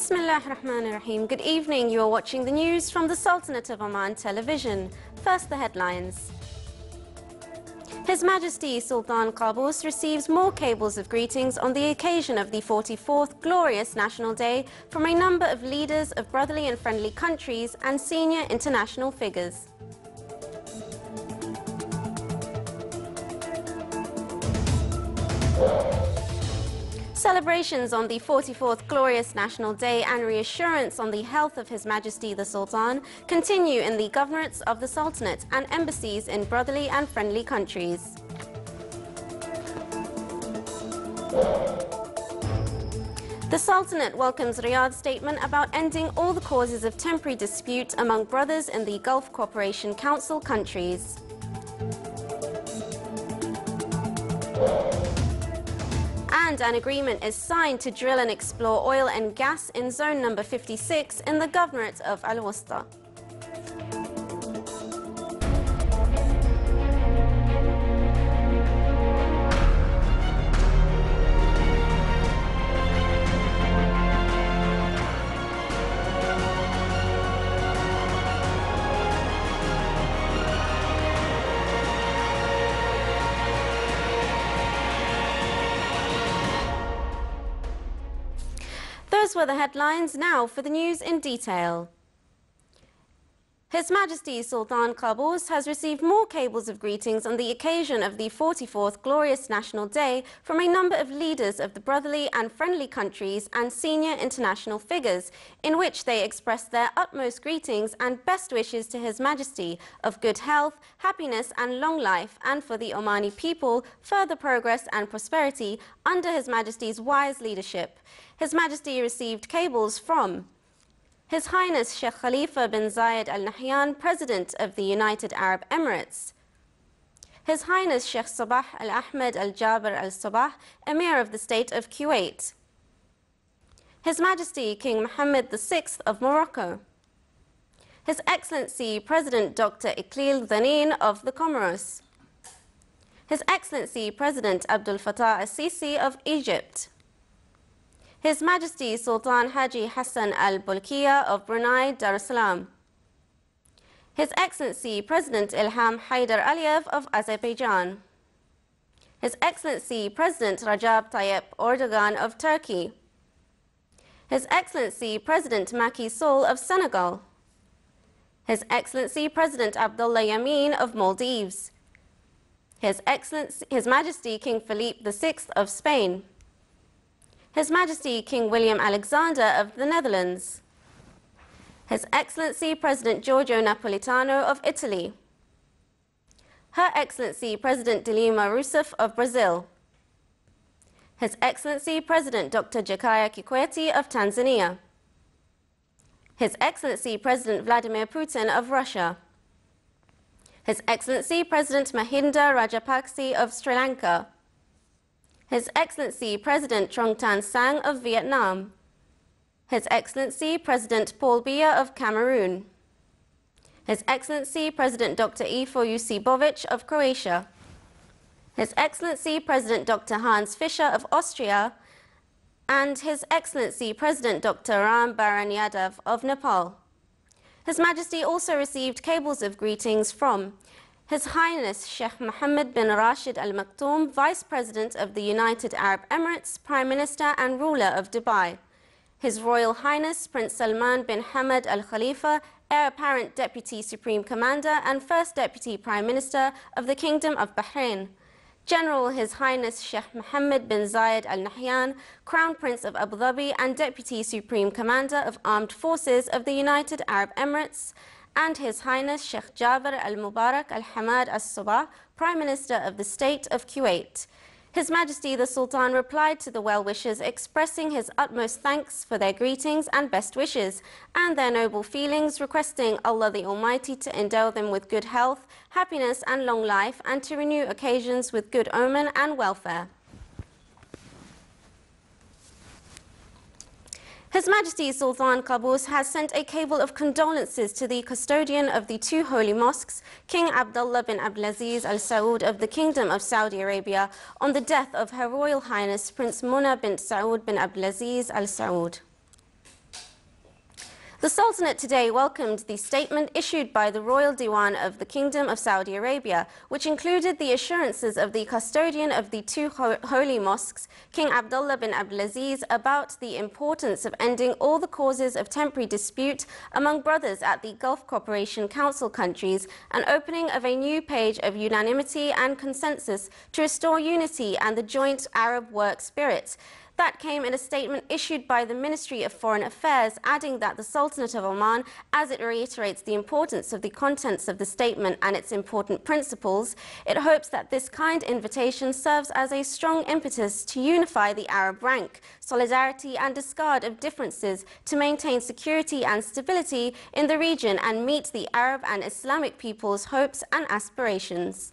Bismillah ar-Rahman ar-Rahim. Good evening. You are watching the news from the Sultanate of Oman television. First, the headlines. His Majesty Sultan Qaboos receives more cables of greetings on the occasion of the 44th glorious National Day from a number of leaders of brotherly and friendly countries and senior international figures. Celebrations on the 44th glorious National Day and reassurance on the health of His Majesty the Sultan continue in the governorates of the Sultanate and embassies in brotherly and friendly countries. The Sultanate welcomes Riyadh's statement about ending all the causes of temporary dispute among brothers in the Gulf Cooperation Council countries. And an agreement is signed to drill and explore oil and gas in zone number 56 in the governorate of Al-Wusta. Those were the headlines. Now for the news in detail. His Majesty Sultan Qaboos has received more cables of greetings on the occasion of the 44th glorious National Day from a number of leaders of the brotherly and friendly countries and senior international figures, in which they expressed their utmost greetings and best wishes to His Majesty of good health, happiness and long life, and for the Omani people, further progress and prosperity under His Majesty's wise leadership. His Majesty received cables from His Highness Sheikh Khalifa bin Zayed Al Nahyan, President of the United Arab Emirates. His Highness Sheikh Sabah Al Ahmed Al Jaber Al Sabah, Emir of the State of Kuwait. His Majesty King Mohammed VI of Morocco. His Excellency President Dr. Iqlil Dhanin of the Comoros. His Excellency President Abdul Fattah al-Sisi of Egypt. His Majesty Sultan Haji Hassan al-Bolkiah of Brunei Darussalam. His Excellency President Ilham Haydar Aliyev of Azerbaijan. His Excellency President Rajab Tayyip Erdogan of Turkey. His Excellency President Macky Sall of Senegal. His Excellency President Abdullah Yameen of Maldives. His Majesty King Philippe VI of Spain. His Majesty King William Alexander of the Netherlands. His Excellency President Giorgio Napolitano of Italy. Her Excellency President Dilma Rousseff of Brazil. His Excellency President Dr. Jakaya Kikwete of Tanzania. His Excellency President Vladimir Putin of Russia. His Excellency President Mahinda Rajapaksa of Sri Lanka. His Excellency President Trong Tan Sang of Vietnam. His Excellency President Paul Biya of Cameroon. His Excellency President Dr. Ivo Josipovic of Croatia. His Excellency President Dr. Hans Fischer of Austria. And His Excellency President Dr. Ram Baran Yadav of Nepal. His Majesty also received cables of greetings from His Highness Sheikh Mohammed bin Rashid Al Maktoum, Vice President of the United Arab Emirates, Prime Minister and ruler of Dubai. His Royal Highness Prince Salman bin Hamad Al Khalifa, Heir Apparent Deputy Supreme Commander and First Deputy Prime Minister of the Kingdom of Bahrain. General His Highness Sheikh Mohammed bin Zayed Al Nahyan, Crown Prince of Abu Dhabi and Deputy Supreme Commander of Armed Forces of the United Arab Emirates, and His Highness Sheikh Jaber Al-Mubarak Al-Hamad Al-Sabah, Prime Minister of the State of Kuwait. His Majesty the Sultan replied to the well-wishers, expressing his utmost thanks for their greetings and best wishes and their noble feelings, requesting Allah the Almighty to endow them with good health, happiness and long life, and to renew occasions with good omen and welfare. His Majesty Sultan Qaboos has sent a cable of condolences to the custodian of the two holy mosques, King Abdullah bin Abdulaziz Al Saud of the Kingdom of Saudi Arabia, on the death of Her Royal Highness Prince Muna bint Saud bin Abdulaziz Al Saud. The Sultanate today welcomed the statement issued by the Royal Diwan of the Kingdom of Saudi Arabia, which included the assurances of the custodian of the two holy mosques, King Abdullah bin Abdulaziz, about the importance of ending all the causes of temporary dispute among brothers at the Gulf Cooperation Council countries and opening of a new page of unanimity and consensus to restore unity and the joint Arab work spirit. That came in a statement issued by the Ministry of Foreign Affairs, adding that the Sultanate of Oman, as it reiterates the importance of the contents of the statement and its important principles, it hopes that this kind invitation serves as a strong impetus to unify the Arab rank, solidarity and discard of differences to maintain security and stability in the region and meet the Arab and Islamic peoples' hopes and aspirations.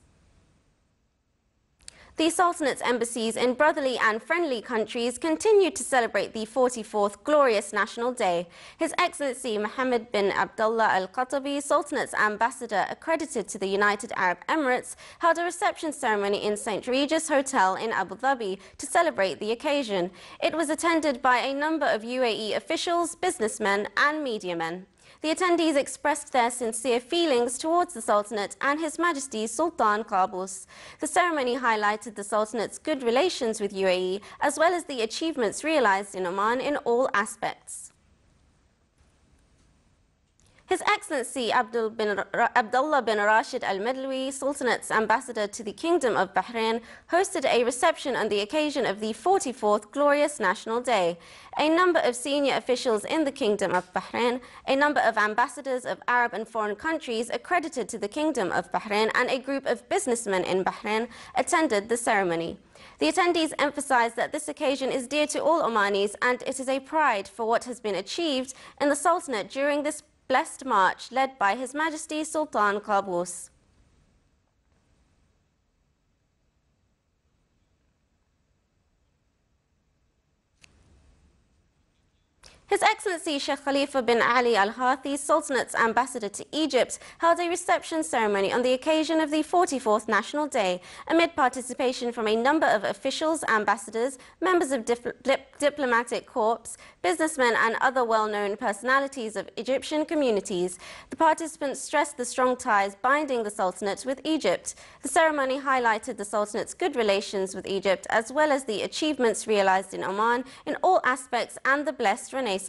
The Sultanate's embassies in brotherly and friendly countries continued to celebrate the 44th glorious National Day. His Excellency Mohammed bin Abdullah Al Qatabi, Sultanate's ambassador accredited to the United Arab Emirates, held a reception ceremony in St. Regis Hotel in Abu Dhabi to celebrate the occasion. It was attended by a number of UAE officials, businessmen and media men. The attendees expressed their sincere feelings towards the Sultanate and His Majesty Sultan Qaboos. The ceremony highlighted the Sultanate's good relations with UAE, as well as the achievements realized in Oman in all aspects. His Excellency Abdullah bin Rashid Al Medloui, Sultanate's ambassador to the Kingdom of Bahrain, hosted a reception on the occasion of the 44th glorious National Day. A number of senior officials in the Kingdom of Bahrain, a number of ambassadors of Arab and foreign countries accredited to the Kingdom of Bahrain, and a group of businessmen in Bahrain attended the ceremony. The attendees emphasized that this occasion is dear to all Omanis and it is a pride for what has been achieved in the Sultanate during this blessed march led by His Majesty Sultan Qaboos. His Excellency Sheikh Khalifa bin Ali Al Houthi, Sultanate's ambassador to Egypt, held a reception ceremony on the occasion of the 44th National Day, amid participation from a number of officials, ambassadors, members of diplomatic corps, businessmen and other well-known personalities of Egyptian communities. The participants stressed the strong ties binding the Sultanate with Egypt. The ceremony highlighted the Sultanate's good relations with Egypt, as well as the achievements realized in Oman in all aspects and the blessed Renaissance.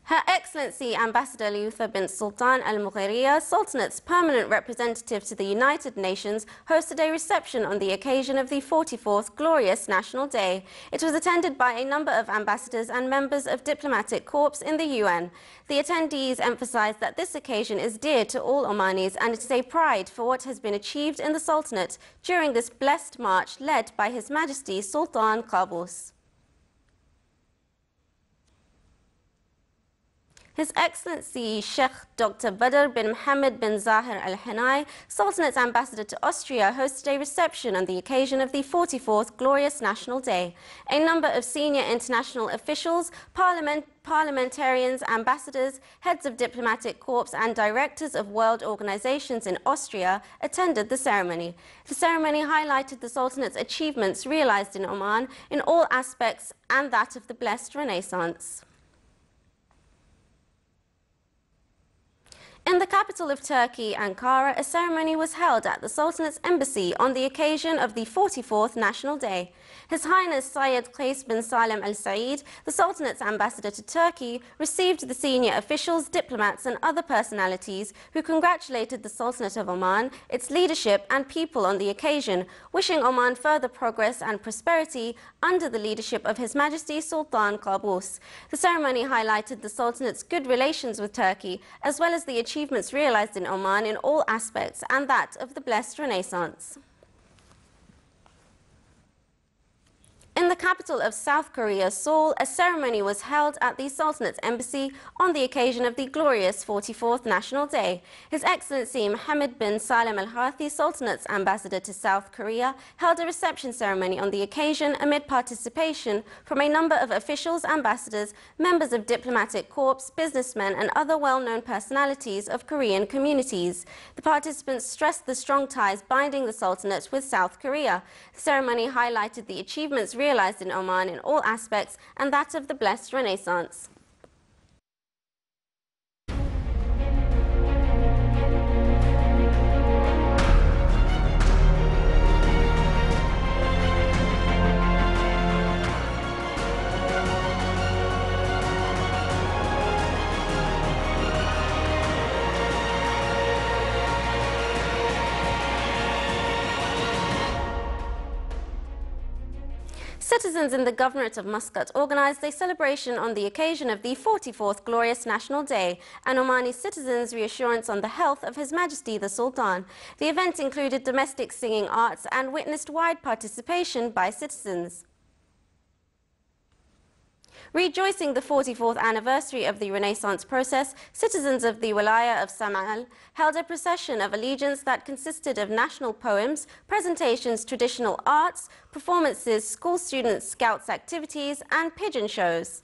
Her Excellency Ambassador Liutha bin Sultan Al Mughiriya, Sultanate's permanent representative to the United Nations, hosted a reception on the occasion of the 44th glorious National Day. It was attended by a number of ambassadors and members of diplomatic corps in the UN. The attendees emphasized that this occasion is dear to all Omanis and it is a pride for what has been achieved in the Sultanate during this blessed march led by His Majesty Sultan Qaboos. His Excellency Sheikh Dr. Badr bin Mohammed bin Zahir Al Hanai, Sultanate's ambassador to Austria, hosted a reception on the occasion of the 44th glorious National Day. A number of senior international officials, parliamentarians, ambassadors, heads of diplomatic corps and directors of world organizations in Austria attended the ceremony. The ceremony highlighted the Sultanate's achievements realized in Oman in all aspects and that of the blessed Renaissance. In the capital of Turkey, Ankara, a ceremony was held at the Sultanate's embassy on the occasion of the 44th National Day. His Highness Syed Qais bin Salem Al Said, the Sultanate's ambassador to Turkey, received the senior officials, diplomats and other personalities who congratulated the Sultanate of Oman, its leadership and people on the occasion, wishing Oman further progress and prosperity under the leadership of His Majesty Sultan Qaboos. The ceremony highlighted the Sultanate's good relations with Turkey, as well as the achievements realized in Oman in all aspects and that of the blessed Renaissance. In the capital of South Korea, Seoul, a ceremony was held at the Sultanate's embassy on the occasion of the glorious 44th National Day. His Excellency Mohammed bin Salem Al Houthi, Sultanate's ambassador to South Korea, held a reception ceremony on the occasion amid participation from a number of officials, ambassadors, members of diplomatic corps, businessmen and other well-known personalities of Korean communities. The participants stressed the strong ties binding the Sultanate with South Korea. The ceremony highlighted the achievements realized realized in Oman in all aspects, and that of the blessed Renaissance. Citizens in the Governorate of Muscat organized a celebration on the occasion of the 44th Glorious National Day and Omani citizens' reassurance on the health of His Majesty the Sultan. The event included domestic singing arts and witnessed wide participation by citizens. Rejoicing the 44th anniversary of the Renaissance process, citizens of the Wilaya of Samal held a procession of allegiance that consisted of national poems, presentations, traditional arts, performances, school students, scouts activities, and pigeon shows.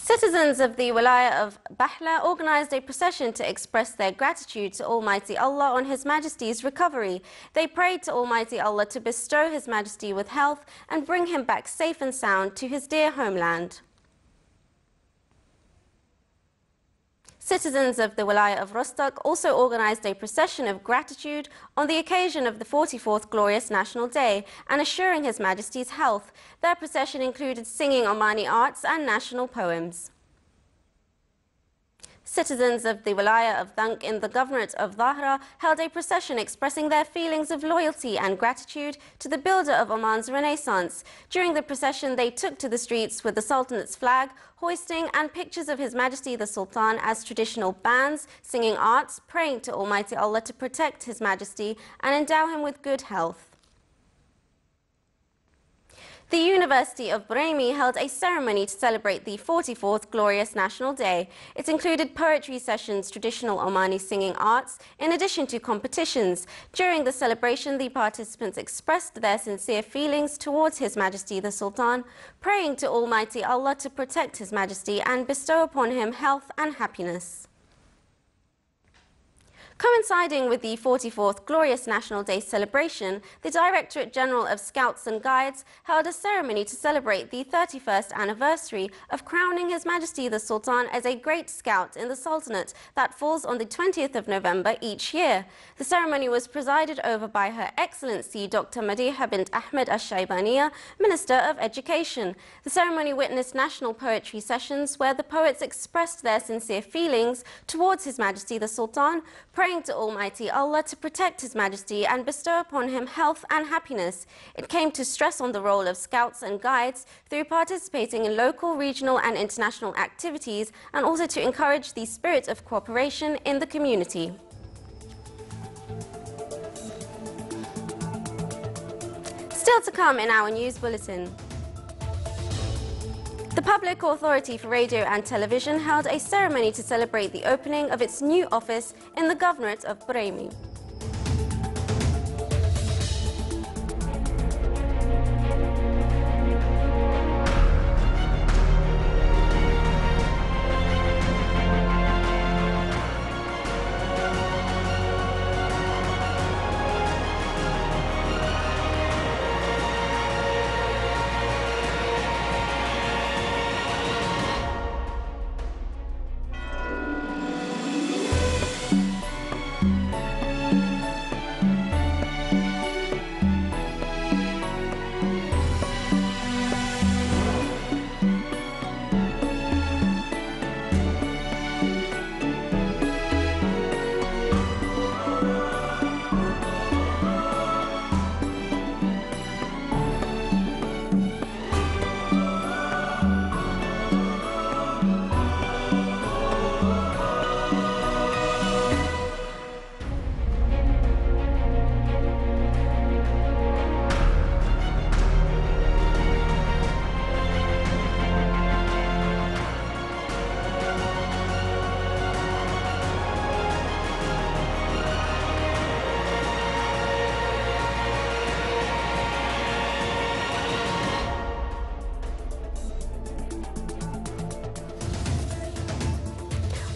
Citizens of the Wilaya of Bahla organized a procession to express their gratitude to Almighty Allah on His Majesty's recovery. They prayed to Almighty Allah to bestow His Majesty with health and bring him back safe and sound to his dear homeland. Citizens of the Wilaya of Rostock also organized a procession of gratitude on the occasion of the 44th Glorious National Day and assuring His Majesty's health. Their procession included singing Omani arts and national poems. Citizens of the Wilaya of Dank in the Governorate of Dhahra held a procession expressing their feelings of loyalty and gratitude to the builder of Oman's Renaissance. During the procession, they took to the streets with the Sultanate's flag, hoisting and pictures of His Majesty the Sultan as traditional bands, singing arts, praying to Almighty Allah to protect His Majesty and endow him with good health. The University of Brahmi held a ceremony to celebrate the 44th Glorious National Day. It included poetry sessions, traditional Omani singing arts, in addition to competitions. During the celebration, the participants expressed their sincere feelings towards His Majesty the Sultan, praying to Almighty Allah to protect His Majesty and bestow upon him health and happiness. Coinciding with the 44th Glorious National Day celebration, the Directorate General of Scouts and Guides held a ceremony to celebrate the 31st anniversary of crowning His Majesty the Sultan as a Great Scout in the Sultanate that falls on the 20th of November each year. The ceremony was presided over by Her Excellency Dr. Madiha bint Ahmed Al-Shaybaniya, Minister of Education. The ceremony witnessed national poetry sessions where the poets expressed their sincere feelings towards His Majesty the Sultan, praying to Almighty Allah to protect His Majesty and bestow upon him health and happiness. It came to stress on the role of scouts and guides through participating in local, regional and international activities, and also to encourage the spirit of cooperation in the community. Still to come in our news bulletin. The Public Authority for Radio and Television held a ceremony to celebrate the opening of its new office in the Governorate of Brahmi.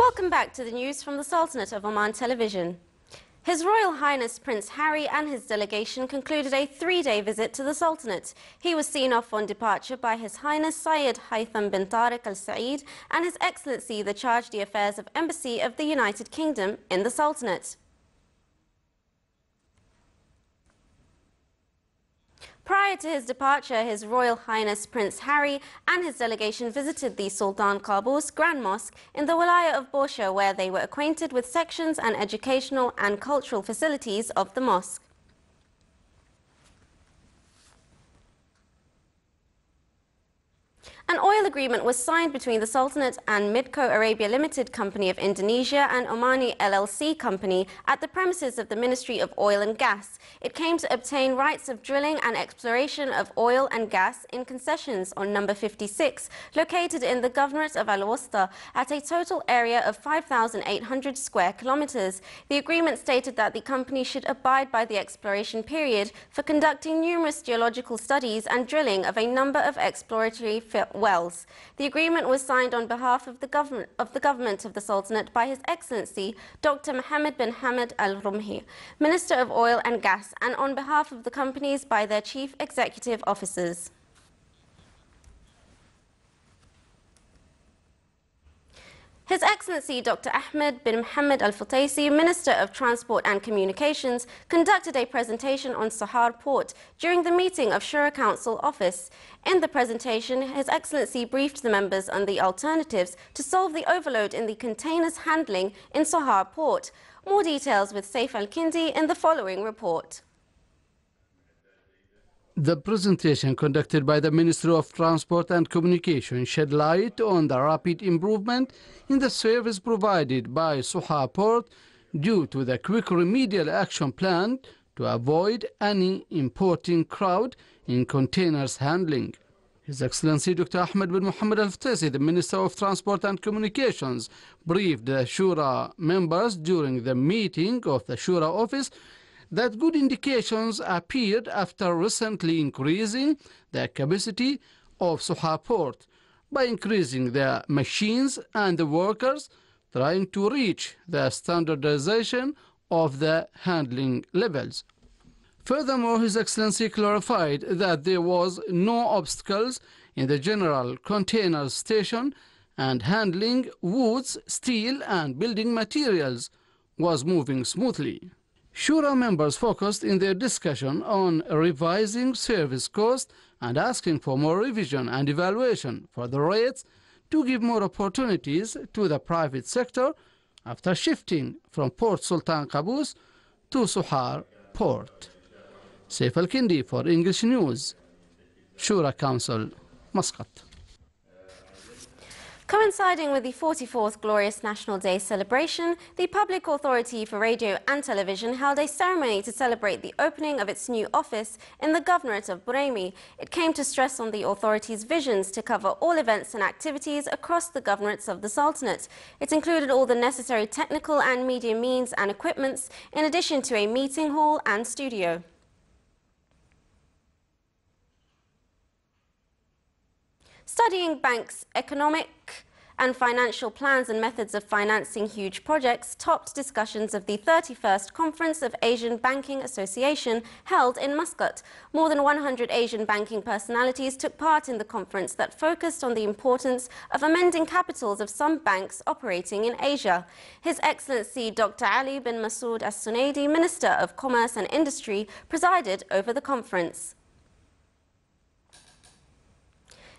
Welcome back to the news from the Sultanate of Oman television. His Royal Highness Prince Harry and his delegation concluded a 3-day visit to the Sultanate. He was seen off on departure by His Highness Syed Haytham bin Tariq Al Saeed and His Excellency the Charge d'Affaires of Embassy of the United Kingdom in the Sultanate. Prior to his departure, His Royal Highness Prince Harry and his delegation visited the Sultan Qaboos Grand Mosque in the Wilaya of Borsha, where they were acquainted with sections and educational and cultural facilities of the mosque. An oil agreement was signed between the Sultanate and Midco Arabia Limited Company of Indonesia and Omani LLC Company at the premises of the Ministry of Oil and Gas. It came to obtain rights of drilling and exploration of oil and gas in concessions on number 56, located in the Governorate of Al-Wusta at a total area of 5,800 square kilometers. The agreement stated that the company should abide by the exploration period for conducting numerous geological studies and drilling of a number of exploratory wells. The agreement was signed on behalf of the government of the Sultanate by His Excellency Dr. Mohammed bin Hamad Al Rumhi, Minister of Oil and Gas, and on behalf of the companies by their chief executive officers. His Excellency Dr. Ahmed bin Mohammed Al Futaisi, Minister of Transport and Communications, conducted a presentation on Sohar Port during the meeting of Shura Council Office. In the presentation, His Excellency briefed the members on the alternatives to solve the overload in the containers handling in Sohar Port. More details with Saif Al-Kindi in the following report. The presentation conducted by the Ministry of Transport and Communication shed light on the rapid improvement in the service provided by Sohar Port due to the quick remedial action plan to avoid any importing crowd in containers handling. His Excellency Dr. Ahmed bin Mohammed Al Futaisi, the Minister of Transport and Communications, briefed the Shura members during the meeting of the Shura office that good indications appeared after recently increasing the capacity of Sohar Port by increasing the machines and the workers, trying to reach the standardization of the handling levels. Furthermore, His Excellency clarified that there was no obstacles in the general container station and handling woods, steel and building materials was moving smoothly. Shura members focused in their discussion on revising service costs and asking for more revision and evaluation for the rates to give more opportunities to the private sector after shifting from Port Sultan Qaboos to Sohar Port. Saif Al-Kindi for English News, Shura Council, Muscat. Coinciding with the 44th Glorious National Day celebration, the Public Authority for Radio and Television held a ceremony to celebrate the opening of its new office in the Governorate of Buraymi. It came to stress on the authority's visions to cover all events and activities across the governorates of the Sultanate. It included all the necessary technical and media means and equipments, in addition to a meeting hall and studio. Studying banks' economic and financial plans and methods of financing huge projects topped discussions of the 31st Conference of Asian Banking Association held in Muscat. More than 100 Asian banking personalities took part in the conference that focused on the importance of amending capitals of some banks operating in Asia. His Excellency Dr. Ali bin Masood As-Sunaidi, Minister of Commerce and Industry, presided over the conference.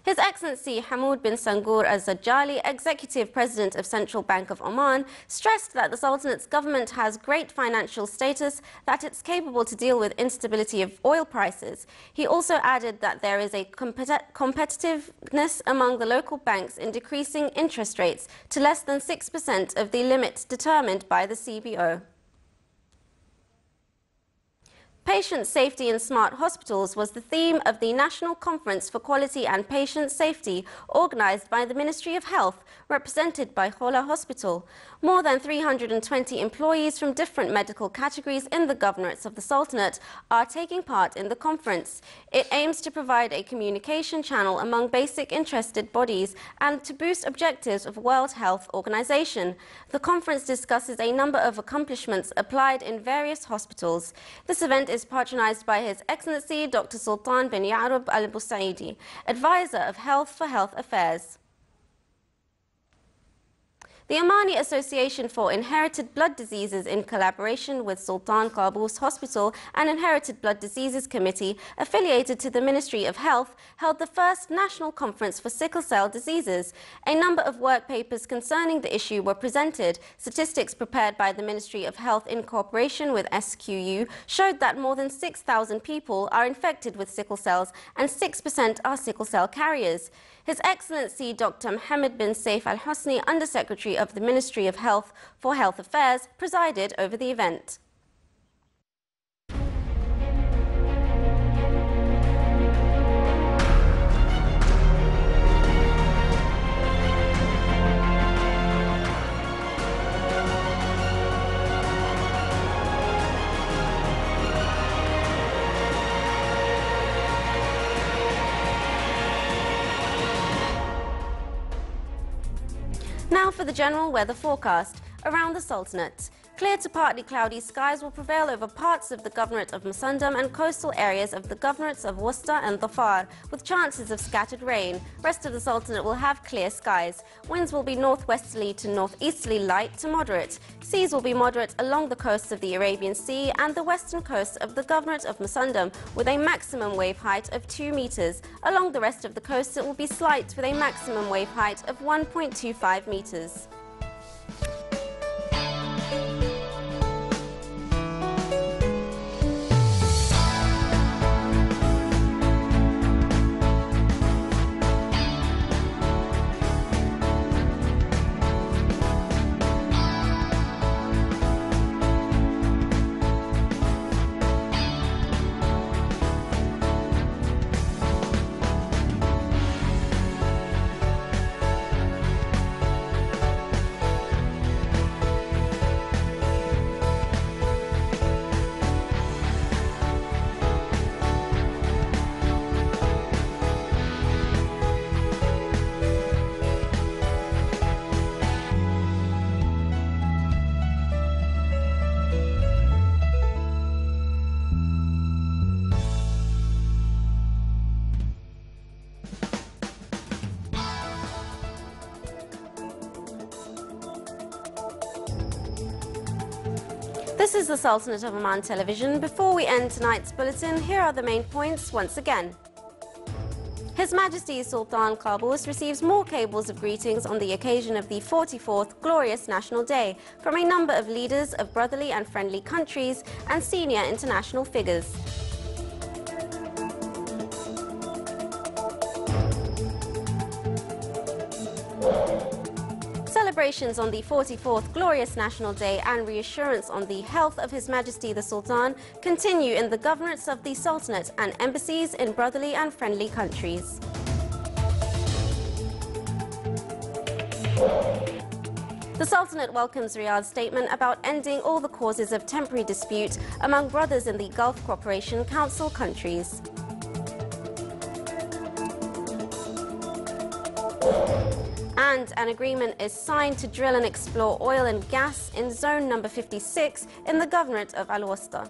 His Excellency Hamoud bin Sangur Az-Zajjali, Executive President of Central Bank of Oman, stressed that the Sultanate's government has great financial status, that it's capable to deal with instability of oil prices. He also added that there is a competitiveness among the local banks in decreasing interest rates to less than 6% of the limit determined by the CBO. Patient safety in smart hospitals was the theme of the National Conference for Quality and Patient Safety, organised by the Ministry of Health, represented by Khola Hospital. More than 320 employees from different medical categories in the governorates of the Sultanate are taking part in the conference. It aims to provide a communication channel among basic interested bodies and to boost objectives of World Health Organization. The conference discusses a number of accomplishments applied in various hospitals. This event is patronized by His Excellency Dr. Sultan bin Yarub Al Busaidi, Advisor of Health for Health Affairs. The Omani Association for Inherited Blood Diseases, in collaboration with Sultan Qaboos Hospital and Inherited Blood Diseases Committee, affiliated to the Ministry of Health, held the first national conference for sickle cell diseases. A number of work papers concerning the issue were presented. Statistics prepared by the Ministry of Health in cooperation with SQU showed that more than 6,000 people are infected with sickle cells and 6% are sickle cell carriers. His Excellency Dr. Mohammed bin Saif Al Hosni, Undersecretary of the Ministry of Health for Health Affairs, presided over the event. Now for the general weather forecast. Around the Sultanate, clear to partly cloudy skies will prevail over parts of the Governorate of Musandam and coastal areas of the Governorates of Worcester and Dhofar, with chances of scattered rain. Rest of the Sultanate will have clear skies. Winds will be northwesterly to northeasterly light to moderate. Seas will be moderate along the coasts of the Arabian Sea and the western coast of the Governorate of Musandam, with a maximum wave height of 2 meters. Along the rest of the coast, it will be slight with a maximum wave height of 1.25 meters. This is the Sultanate of Oman Television. Before we end tonight's bulletin, here are the main points once again. His Majesty Sultan Qaboos receives more cables of greetings on the occasion of the 44th Glorious National Day from a number of leaders of brotherly and friendly countries and senior international figures. Celebrations on the 44th Glorious National Day and reassurance on the health of His Majesty the Sultan continue in the governorates of the Sultanate and embassies in brotherly and friendly countries. The Sultanate welcomes Riyadh's statement about ending all the causes of temporary dispute among brothers in the Gulf Cooperation Council countries. And an agreement is signed to drill and explore oil and gas in zone number 56 in the governorate of Al-Wasta.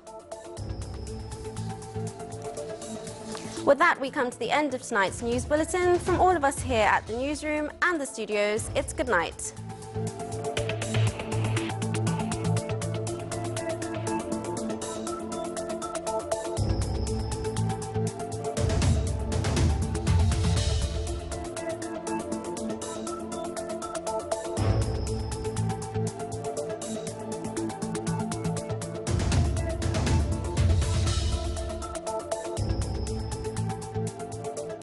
With that, we come to the end of tonight's news bulletin. From all of us here at the newsroom and the studios, it's good night.